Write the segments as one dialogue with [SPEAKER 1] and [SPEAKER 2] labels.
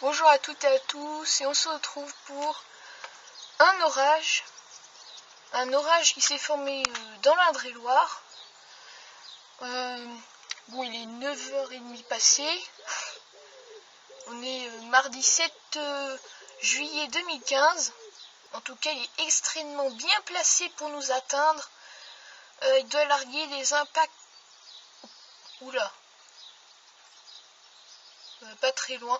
[SPEAKER 1] Bonjour à toutes et à tous, et on se retrouve pour un orage qui s'est formé dans l'Indre-et-Loire. Bon, il est 9h30 passé, on est mardi 7 juillet 2015, en tout cas il est extrêmement bien placé pour nous atteindre. Il doit larguer des impacts, oula, pas très loin,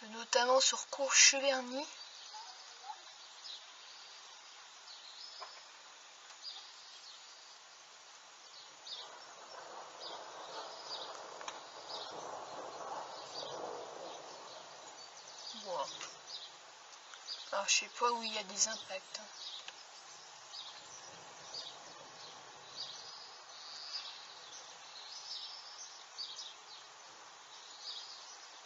[SPEAKER 1] notamment sur Courcheverny. Bon. Alors je sais pas où il y a des impacts.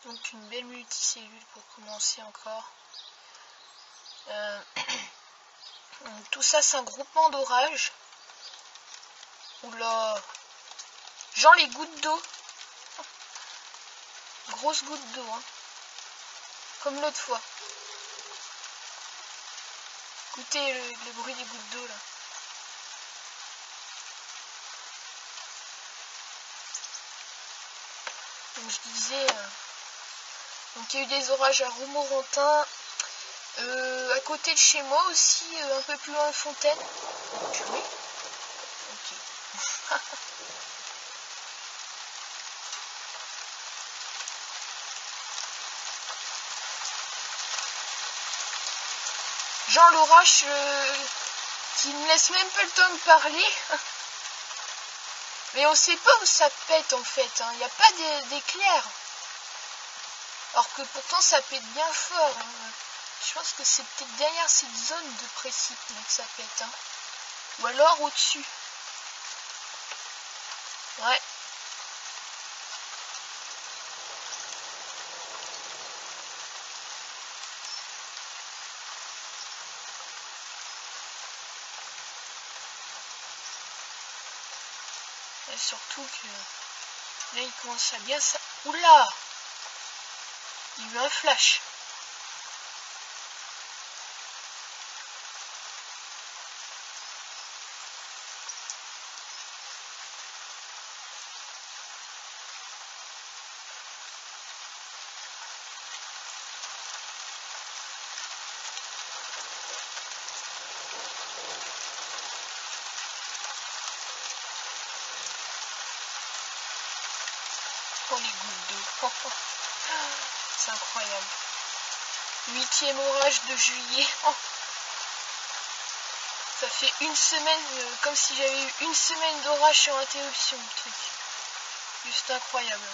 [SPEAKER 1] Donc une belle multicellule pour commencer encore. Tout ça c'est un groupement d'orage. Oula, genre les gouttes d'eau. Grosses gouttes d'eau, hein. Comme l'autre fois. Écoutez le bruit des gouttes d'eau là. Donc je disais, donc il y a eu des orages à Romorantin, à côté de chez moi aussi, un peu plus loin Fontaine. Oui. Ok. Genre l'orage qui ne laisse même pas le temps de parler. Mais on sait pas où ça pète en fait, hein. Il n'y a pas d'éclair. Alors que pourtant ça pète bien fort, hein. Je pense que c'est peut-être derrière cette zone de précipice que ça pète, hein. Ou alors au-dessus. Ouais. Et surtout que là il commence à bien ça. Oula! Il y a eu un flash. Oh les gouttes d'eau. C'est incroyable. 8e orage de juillet. Ça fait une semaine, comme si j'avais eu une semaine d'orage sur interruption, le truc. Juste incroyable.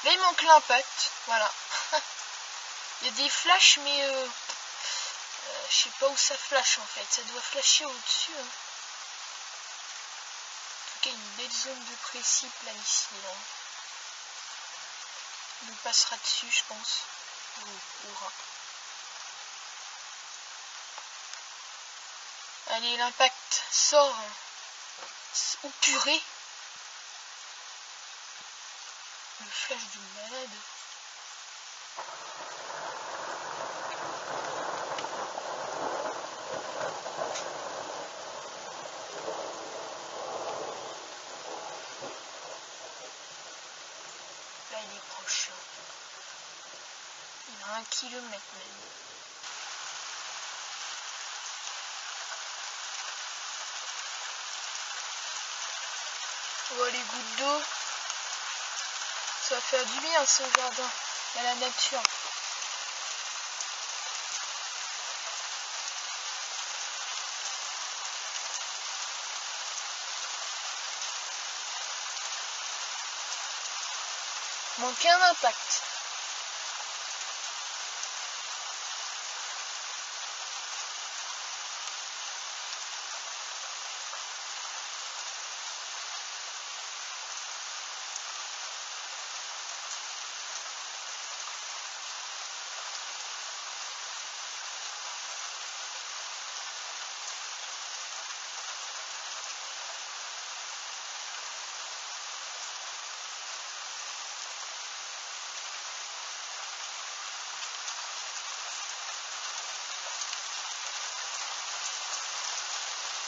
[SPEAKER 1] Là il manque l'impact, voilà. Il y a des flashs, mais je sais pas où ça flash en fait. Ça doit flasher au-dessus, hein. En tout cas, une belle zone de précip là ici. Là. On passera dessus, je pense. Allez, l'impact sort. Oh purée! Le flash du malade. Là, il est proche. Il est à 1 kilomètre même. Oh, les gouttes d'eau. Ça va faire du bien, ce jardin. À la nature. Manque un impact.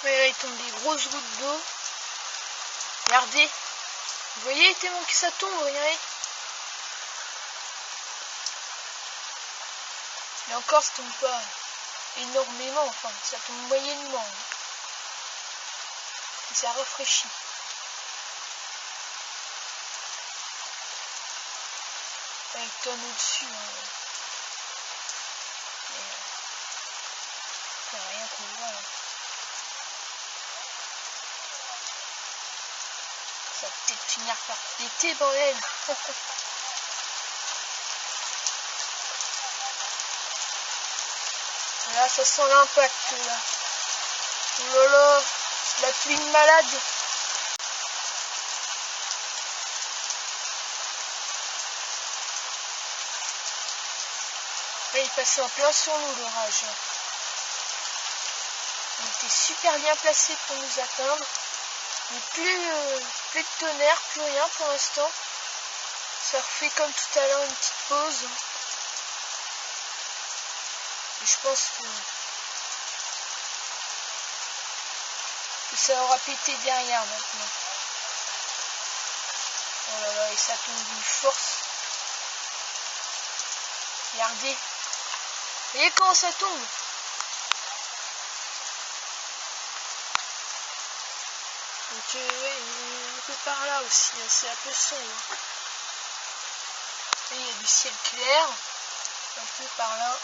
[SPEAKER 1] Mais là il tombe des grosses gouttes d'eau. Regardez. Vous voyez tellement que ça tombe, regardez. Et encore ça tombe pas énormément, enfin ça tombe moyennement. Et ça rafraîchit. Avec tonne au-dessus. Rien qu'on voit là. Ça va peut-être finir par péter, bordel. Là, ça sent l'impact là. Oh là là, la pluie de malade. Là, il passait en plein sur nous l'orage. On était super bien placé pour nous atteindre. Mais plus de tonnerre, plus rien pour l'instant. Ça refait comme tout à l'heure une petite pause. Et je pense que ça aura pété derrière maintenant. Oh là là, et ça tombe d'une force. Regardez. Vous voyez comment ça tombe? Donc un peu par là aussi, c'est un peu sombre. Et il y a du ciel clair, un peu par là.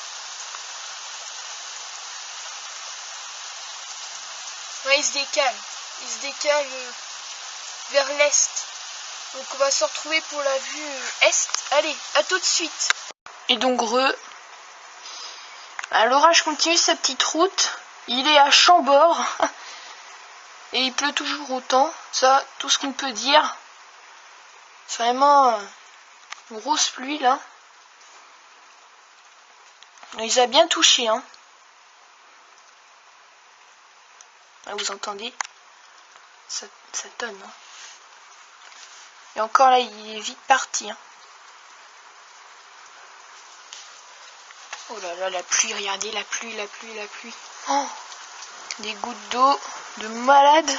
[SPEAKER 1] Ouais, il se décale vers l'est. Donc on va se retrouver pour la vue est. Allez, à tout de suite. Et donc l'orage continue sa petite route. Il est à Chambord. Et il pleut toujours autant. Ça, tout ce qu'on peut dire. C'est vraiment une grosse pluie là. Il les a bien touchés, hein. Là, vous entendez? Ça tonne, hein. Et encore là, il est vite parti, hein. Oh là là, la pluie, regardez, la pluie. Oh, des gouttes d'eau de malade.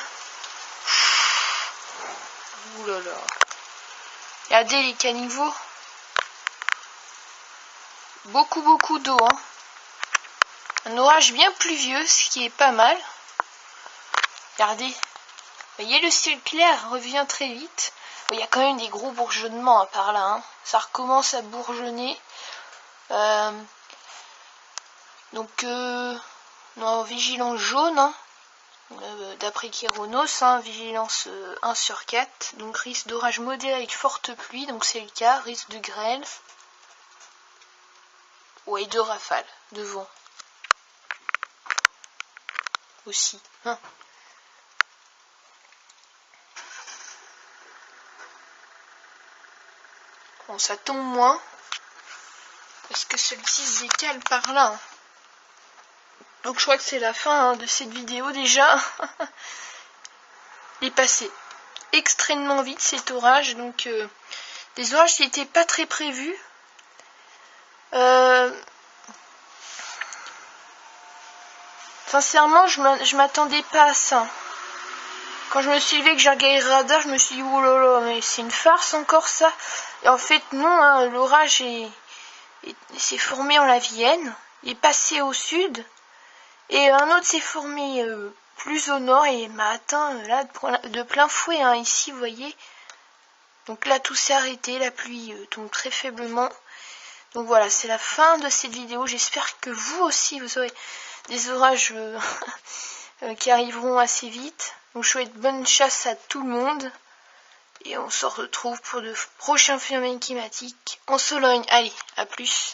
[SPEAKER 1] Ouh là là. Regardez les caniveaux. Beaucoup d'eau, hein. Un orage bien pluvieux, ce qui est pas mal. Regardez. Vous voyez, le ciel clair revient très vite. Bon, il y a quand même des gros bourgeonnements par là, hein. Ça recommence à bourgeonner. Donc, non, vigilance jaune, hein. D'après Kéronos, hein, vigilance 1/4. Donc, risque d'orage modéré avec forte pluie. Donc, c'est le cas. Risque de grêle. Ouais, de rafales, de vent. Aussi. Hein. Bon, ça tombe moins. Parce que celui-ci se décale par là. Hein. Donc je crois que c'est la fin de cette vidéo déjà. Il est passé extrêmement vite cet orage. Donc des orages qui n'étaient pas très prévus. Sincèrement, je m'attendais pas à ça. Quand je me suis levé que j'ai regardé le radar, je me suis dit oh là là, mais c'est une farce encore ça. Et en fait non, hein, l'orage s'est formé en la Vienne, il est passé au sud, et un autre s'est formé plus au nord et m'a atteint là de plein fouet, hein, ici vous voyez. Donc là tout s'est arrêté, la pluie tombe très faiblement. Donc voilà, c'est la fin de cette vidéo. J'espère que vous aussi vous aurez des orages qui arriveront assez vite. Donc je souhaite bonne chasse à tout le monde. Et on se retrouve pour de prochains phénomènes climatiques en Sologne. Allez, à plus.